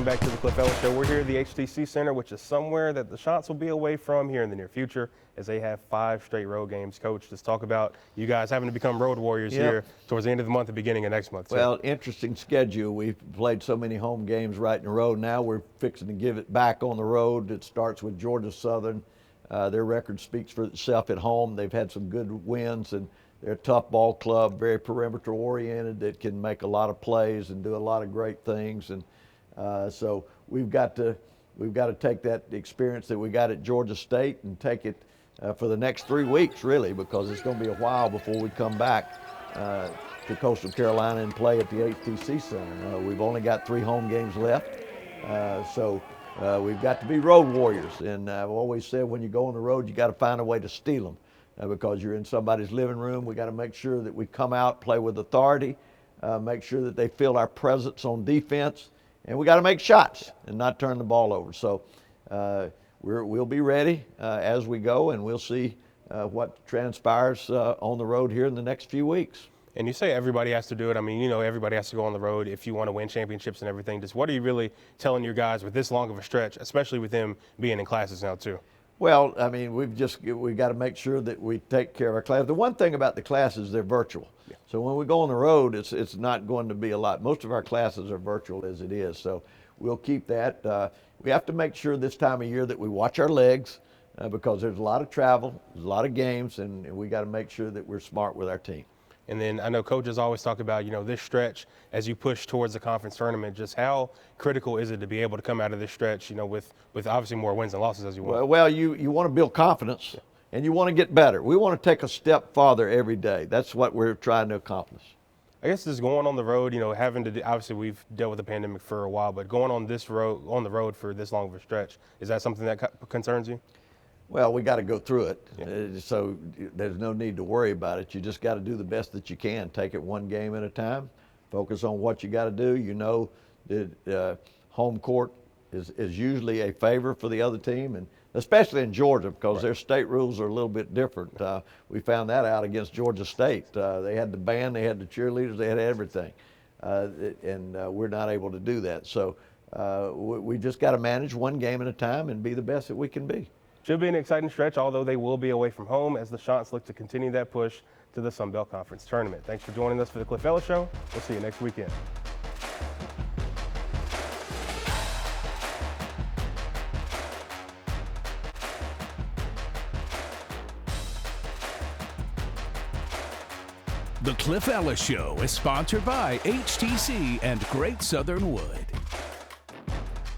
back to the Cliff Ellis Show. We're here at the HTC Center, which is somewhere that the Chants will be away from here in the near future, as they have 5 straight road games. Coach, let's talk about you guys having to become road warriors here towards the end of the month and beginning of next month. Well, interesting schedule. We've played so many home games right in a row. Now we're fixing to give it back on the road. It starts with Georgia Southern. Their record speaks for itself at home. They've had some good wins, and they're a tough ball club, very perimeter oriented, that can make a lot of plays and do a lot of great things. And so we've got to take that experience that we got at Georgia State and take it for the next 3 weeks, really, because it's going to be a while before we come back to Coastal Carolina and play at the HTC Center. We've only got 3 home games left, so we've got to be road warriors. And I've always said, when you go on the road, you got to find a way to steal them. Because you're in somebody's living room, we got to make sure that we come out, play with authority, make sure that they feel our presence on defense, and we got to make shots and not turn the ball over. So we'll be ready as we go, and we'll see what transpires on the road here in the next few weeks. And you say everybody has to do it. I mean, you know, everybody has to go on the road if you want to win championships and everything. Just what are you really telling your guys with this long of a stretch, especially with them being in classes now too? Well, I mean, we've got to make sure that we take care of our class. The one thing about the classes, they're virtual. Yeah. So when we go on the road, it's not going to be a lot. Most of our classes are virtual as it is. So we'll keep that. We have to make sure this time of year that we watch our legs because there's a lot of travel, there's a lot of games, and we got to make sure that we're smart with our team. And then I know coaches always talk about, you know, this stretch as you push towards the conference tournament, just how critical is it to be able to come out of this stretch, you know, with obviously more wins and losses as you want? Well, you want to build confidence, and you want to get better. We want to take a step farther every day. That's what we're trying to accomplish. I guess just going on the road, you know, having to obviously we've dealt with the pandemic for a while, but going on the road for this long of a stretch, is that something that concerns you? Well, we got to go through it, so there's no need to worry about it. You just got to do the best that you can. Take it one game at a time. Focus on what you got to do. You know that home court is usually a favor for the other team, and especially in Georgia because their state rules are a little bit different. We found that out against Georgia State. They had the band, they had the cheerleaders, they had everything, and we're not able to do that. So we just got to manage one game at a time and be the best that we can be. Should be an exciting stretch, although they will be away from home as the Chants look to continue that push to the Sun Belt Conference Tournament. Thanks for joining us for the Cliff Ellis Show. We'll see you next weekend. The Cliff Ellis Show is sponsored by HTC and Great Southern Wood.